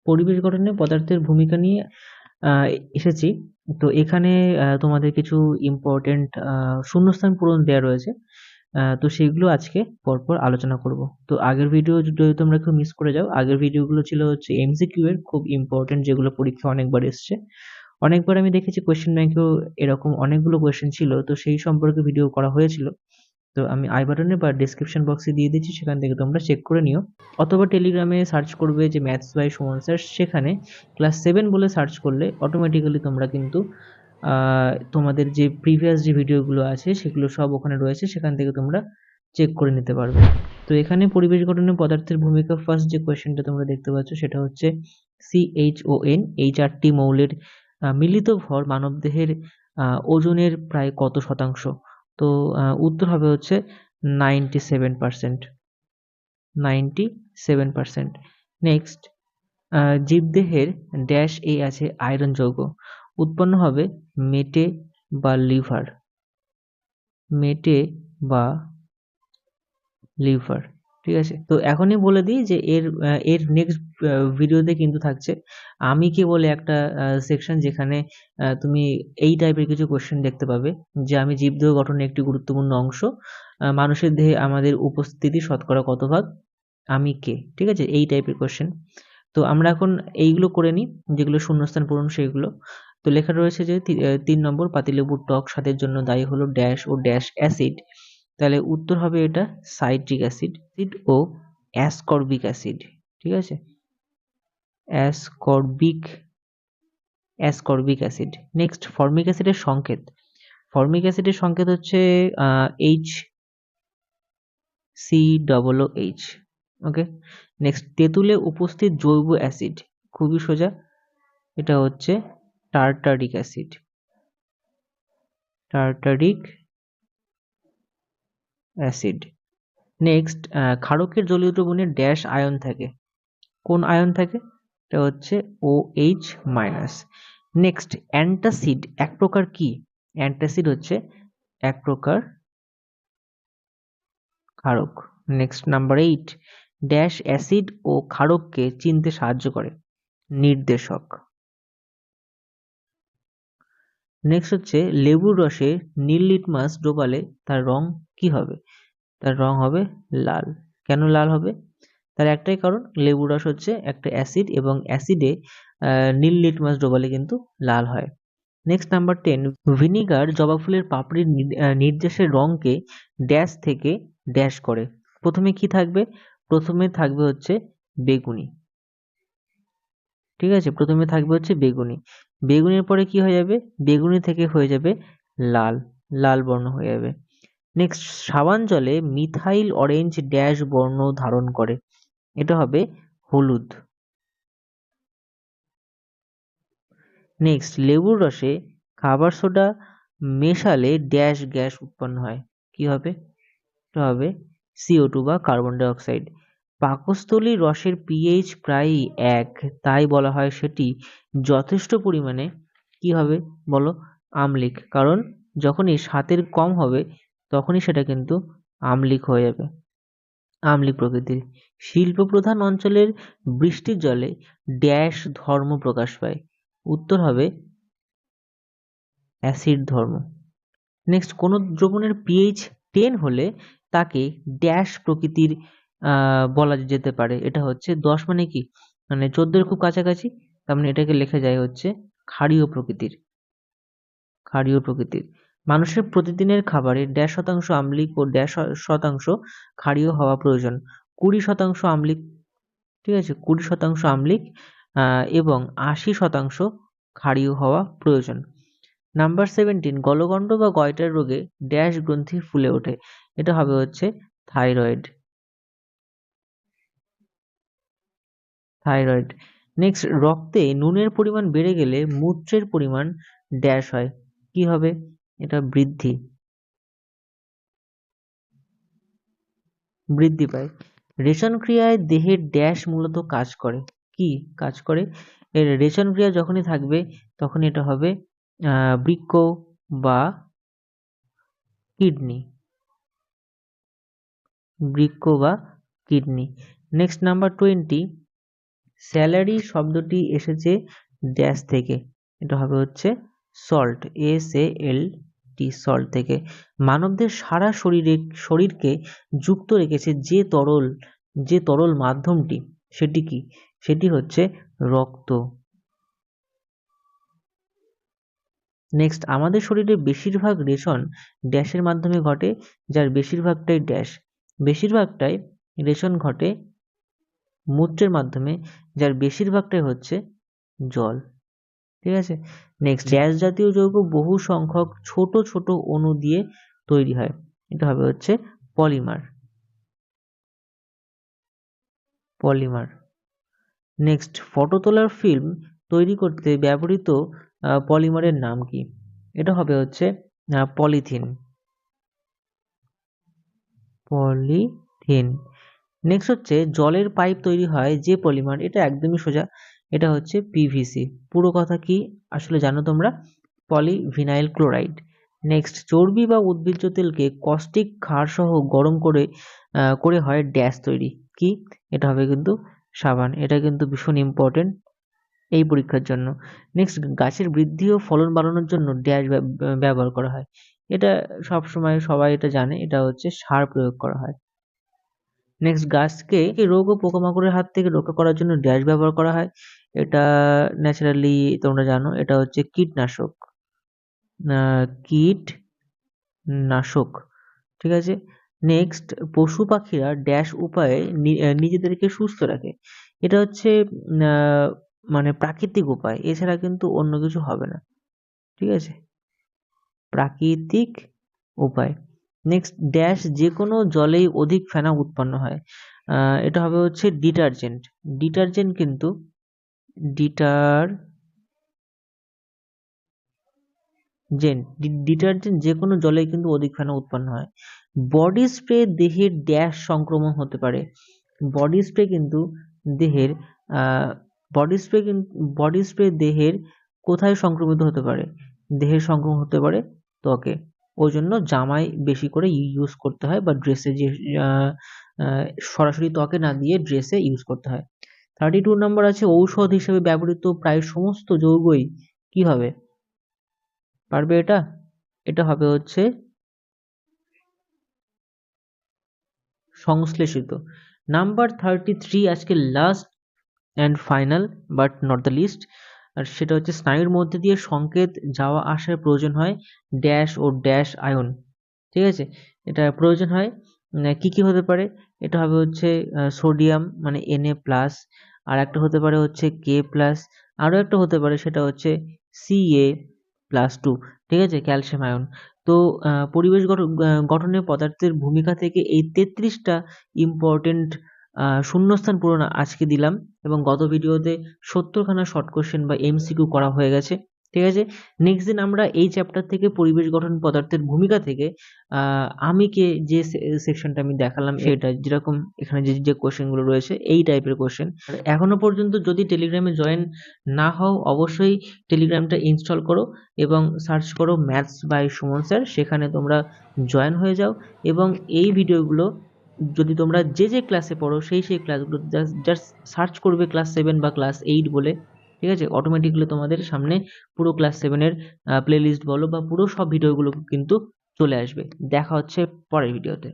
পরিবেশ গঠনে পদার্থের ভূমিকা নিয়ে এসেছি। তো এখানে তোমাদের কিছু ইম্পর্টেন্ট শূন্যস্থান পূরণ দেওয়া রয়েছে। তো সেগুলো আজকে পরপর আলোচনা করব। তো আগের ভিডিও যদি তোমরা কেউ মিস করে যাও, আগের ভিডিওগুলো ছিল হচ্ছে এমসিকিউ এর, খুব ইম্পর্টেন্ট, যেগুলো পরীক্ষা অনেকবার এসছে। অনেকবার আমি দেখেছি কোয়েশ্চেন ব্যাংকেও এরকম অনেকগুলো কোয়েশ্চেন ছিল, তো সেই সম্পর্কে ভিডিও করা হয়েছিল। তো আমি আই বাটনে বা ডেসক্রিপশন বক্সে দিয়ে দিচ্ছি, সেখান থেকে তোমরা চেক করে নিও। অথবা টেলিগ্রামে সার্চ করবে যে ম্যাথস বাই সুমন স্যার, সেখানে ক্লাস 7 বলে সার্চ করলে অটোমেটিক্যালি তোমরা কিন্তু তোমাদের যে প্রিভিয়াস যে ভিডিওগুলো আছে সেগুলো সব ওখানে রয়েছে, সেখান থেকে তোমরা চেক করে নিতে পারবে। তো এখানে পরিবেশ গঠনে পদার্থের ভূমিকা, ফার্স্ট যে কোয়েশ্চেনটা তোমরা দেখতে পাচ্ছ সেটা হচ্ছে CHON, এই 4টি মৌলের মিলিত ভর মানবদেহের ওজনের প্রায় কত শতাংশ? তো উত্তর হবে হচ্ছে 97%। 97%। নেক্সট, জীবদেহের ড্যাশ এ আছে আয়রন যৌগ, উৎপন্ন হবে মেটে বা লিভার? মেটে বা লিভার। ঠিক আছে, তো এখনই বলে দিই যে এর নেক্সট ভিডিওতে কিন্তু থাকছে আমি কি বলে একটা সেকশন, যেখানে তুমি এই টাইপের কিছু কোশ্চেন দেখতে পাবে, যে আমি জীবদেহ গঠনের একটি গুরুত্বপূর্ণ অংশ, মানুষের দেহে আমাদের উপস্থিতি শতকরা কত ভাগ, আমি কে? ঠিক আছে, এই টাইপের কোশ্চেন। তো আমরা এখন এইগুলো করে নিই, যেগুলো শূন্যস্থান পূরণ সেগুলো। তো লেখা রয়েছে যে 3 নম্বর, পাতিলেবুর টক স্বাদের জন্য দায়ী হলো ড্যাশ ও ড্যাশ অ্যাসিড। তাহলে উত্তর হবে এটা সাইট্রিক অ্যাসিড ও অ্যাসকর্বিক অ্যাসিড। ঠিক আছে, ascorbic ascorbic acid. Next, formic অ্যাসিডের সংকেত। ফর্মিক অ্যাসিডের সংকেত হচ্ছে HCOOH। ওকে। নেক্সট, তেঁতুলে উপস্থিত জৈব অ্যাসিড, খুবই সোজা, এটা হচ্ছে tartaric acid. Tartaric acid. Next, ক্ষারকের জলীয় দ্রবণে ড্যাশ আয়ন থাকে, কোন আয়ন থাকে? এটা হচ্ছে OH মাইনাস। নেক্সট, অ্যান্টাসিড এক প্রকার কি? অ্যান্টাসিড হচ্ছে এক প্রকার ক্ষারক। নেক্সট, নাম্বার 8, ড্যাশ অ্যাসিড ও ক্ষারককে চিনতে সাহায্য করে, নির্দেশক। নেক্সট হচ্ছে লেবুর রসে নীল লিটমাস ডোবালে তার রং কি হবে? তার রং হবে লাল। কেন লাল হবে? তার একটাই কারণ, লেবুর রস হচ্ছে একটা অ্যাসিড, এবং অ্যাসিডে নীল লিটমাস ডোবালে কিন্তু লাল হয়। নেক্সট, নাম্বার 10, ভিনিগার জবা ফুলের পাপড়ির নির্দেশের রঙকে ড্যাশ থেকে ড্যাশ করে। প্রথমে কি থাকবে? প্রথমে থাকবে হচ্ছে বেগুনি। ঠিক আছে, প্রথমে থাকবে হচ্ছে বেগুনি। বেগুনির পরে কি হয়ে যাবে? বেগুনি থেকে হয়ে যাবে লাল, লাল বর্ণ হয়ে যাবে। নেক্সট, সাবান জলে মিথাইল অরেঞ্জ ড্যাশ বর্ণ ধারণ করে, এটা হবে হলুদ। নেক্সট, লেবুর রসে খাবার সোডা মেশালে ড্যাশ গ্যাস উৎপন্ন হয়, কি হবে? এটা হবে CO2 বা কার্বন ডাই অক্সাইড। পাকস্থলীর রসের pH প্রায় 1, তাই বলা হয় সেটি যথেষ্ট পরিমাণে কি হবে বলো? আম্লিক। কারণ যখনই 7 কম হবে তখনই সেটা কিন্তু আম্লিক হয়ে যাবে, আম্লিক প্রকৃতির। শিল্প প্রধান অঞ্চলের বৃষ্টির জলে ড্যাশ ধর্ম প্রকাশ পায়, উত্তর হবে অ্যাসিড ধর্ম। নেক্সট, কোন দ্রবণের pH 10 হলে তাকে ড্যাশ প্রকৃতির বলা যেতে পারে, এটা হচ্ছে 10 মানে কি, মানে 14 খুব কাছাকাছি, তার মানে এটাকে লেখা যায় হচ্ছে ক্ষারীয় প্রকৃতির। ক্ষারীয় প্রকৃতির। মানুষের প্রতিদিনের খাবারে ড্যাশ শতাংশ আম্লিক ও ড্যাশ শতাংশ ক্ষারীয় হওয়া প্রয়োজন। 20% আম্লিক, ঠিক আছে, 20% আম্লিক এবং 80% ক্ষারীয় হওয়া প্রয়োজন। নাম্বার 17, গলগণ্ড বা গয়টার রোগে ড্যাশ গ্রন্থি ফুলে ওঠে, এটা হবে হচ্ছে থাইরয়েড। থাইরয়েড। নেক্সট, রক্তে নুনের পরিমাণ বেড়ে গেলে মূত্রের পরিমাণ ড্যাশ হয়, কি হবে? এটা বৃদ্ধি, বৃদ্ধি পায়। রেচন ক্রিয়ায় দেহের ড্যাশ মূলত কাজ করে, কি কাজ করে? এর রেচন ক্রিয়া যখনই থাকবে তখন এটা হবে বৃক্ক বা কিডনি, বৃক্ক বা কিডনি। নেক্সট, নাম্বার 20, স্যালারি শব্দটি এসেছে ড্যাশ থেকে, এটা হবে হচ্ছে সল্ট, SALT, সল্ট থেকে। মানবদের সারা শরীরকে যুক্ত রেখেছে যে তরল মাধ্যমটি, সেটি কি? সেটি হচ্ছে রক্ত। নেক্সট, আমাদের শরীরে বেশিরভাগ রেশন ড্যাশের মাধ্যমে ঘটে, যার বেশিরভাগটাই ড্যাশ, বেশিরভাগটাই রেশন ঘটে মূত্রের মাধ্যমে, যার বেশিরভাগটাই হচ্ছে জল। ঠিক আছে। নেক্সট, ড্যাশ জাতীয় যৌগ বহু সংখ্যক ছোট ছোট অণু দিয়ে তৈরি হয়, এটা হবে হচ্ছে পলিমার। পলিমার। নেক্সট, ফটো তোলার ফিল্ম তৈরি করতে ব্যবহৃত পলিমারের নাম কি? এটা হবে হচ্ছে পলিথিন। পলিথিন। নেক্সট হচ্ছে জলের পাইপ তৈরি হয় যে পলিমার, এটা একদমই সোজা, এটা হচ্ছে PVC। পুরো কথা কি আসলে জানো তোমরা? Polyvinyl chloride. নেক্সট, চর্বি বা উদ্ভিজ্জ তেলকে কস্টিক ক্ষার সহ গরম করে হয় ড্যাশ তৈরি, কি? এটা হবে কিন্তু সাবান। এটা কিন্তু ভীষণ ইম্পর্টেন্ট এই পরীক্ষার জন্য। নেক্সট, গাছের বৃদ্ধি ও ফলন বাড়ানোর জন্য ড্যাশ ব্যবহার করা হয়, এটা সব সময় সবাই এটা জানে, এটা হচ্ছে সার প্রয়োগ করা হয়। নেক্সট, গাছকে রোগ ও পোকামাকড়ের হাত থেকে রক্ষা করার জন্য ড্যাশ ব্যবহার করা হয়, এটা ন্যাচারালি তোমরা জানো, এটা হচ্ছে কীটনাশক। কীটনাশক। ঠিক আছে। নেক্সট, পশু পাখিরা ড্যাশ উপায়ে নিজেদেরকে সুস্থ রাখে, এটা হচ্ছে মানে প্রাকৃতিক উপায়, এছাড়া কিন্তু অন্য কিছু হবে না। ঠিক আছে, প্রাকৃতিক উপায়। নেক্সট, ড্যাশ যে কোনো জলেই অধিক ফেনা উৎপন্ন হয়, এটা হবে হচ্ছে ডিটারজেন্ট। ডিটারজেন্ট কিন্তু ডিটারজেন্ট যে কোনো জলেই কিন্তু অধিক ফেনা উৎপন্ন হয়। বডি স্প্রে দেহের ড্যাশ সংক্রমণ হতে পারে, বডি স্প্রে কিন্তু দেহের বডি স্প্রে দেহের কোথায় সংক্রমিত হতে পারে? দেহের সংক্রমণ হতে পারে ত্বকে, ওই জন্য জামায় বেশি করে ইউজ করতে হয়, বা ড্রেসে যে আহ, আহ, সরাসরি ত্বকে না দিয়ে ড্রেসে ইউজ করতে হয়। 32 নম্বর আছে, ঔষধ হিসেবে ব্যবহৃত প্রায় সমস্ত যৌগই কি হবে? পারবে এটা? এটা হবে হচ্ছে সংশ্লেষিত। নাম্বার 33 আজকে last and final but not the list, আর সেটা হচ্ছে স্নায়ুর মধ্যে দিয়ে সংকেত যাওয়া আসার প্রয়োজন হয় ড্যাশ ও ড্যাশ আয়ন। ঠিক আছে, এটা প্রয়োজন হয় কি কি হতে পারে? এটা হবে হচ্ছে সোডিয়াম মানে Na+, আর একটা হতে পারে হচ্ছে K+, আরও একটা হতে পারে সেটা হচ্ছে Ca+2। ঠিক আছে, ক্যালসিয়াম আয়ন। তো পরিবেশ গঠনে পদার্থের ভূমিকা থেকে এই 33টা ইম্পর্টেন্ট শূন্যস্থান পূরণ আজকে দিলাম, এবং গত ভিডিওতে 70খানা শর্ট কোশ্চেন বা MCQ করা হয়ে গেছে। ঠিক আছে, নেক্সট দিন আমরা এই চ্যাপ্টার থেকে পরিবেশ গঠন পদার্থের ভূমিকা থেকে আমিকে যে সেকশনটা আমি দেখালাম, সেটা যেরকম এখানে যে কোশ্চেনগুলো রয়েছে এই টাইপের কোশ্চেন। এখনো পর্যন্ত যদি টেলিগ্রামে জয়েন না হও, অবশ্যই টেলিগ্রামটা ইনস্টল করো এবং সার্চ করো ম্যাথস বাই সুমন স্যার, সেখানে তোমরা জয়েন হয়ে যাও, এবং এই ভিডিওগুলো যদি তোমরা যে ক্লাসে পড়ো সেই ক্লাসগুলো জাস্ট সার্চ করবে ক্লাস 7 বা ক্লাস 8 বলে। ঠিক আছে, অটোমেটিকলি তোমাদের সামনে পুরো ক্লাস 7-এর প্লেলিস্ট বলো বা পুরো সব ভিডিওগুলো কিন্তু চলে আসবে। দেখা হচ্ছে পরের ভিডিওতে।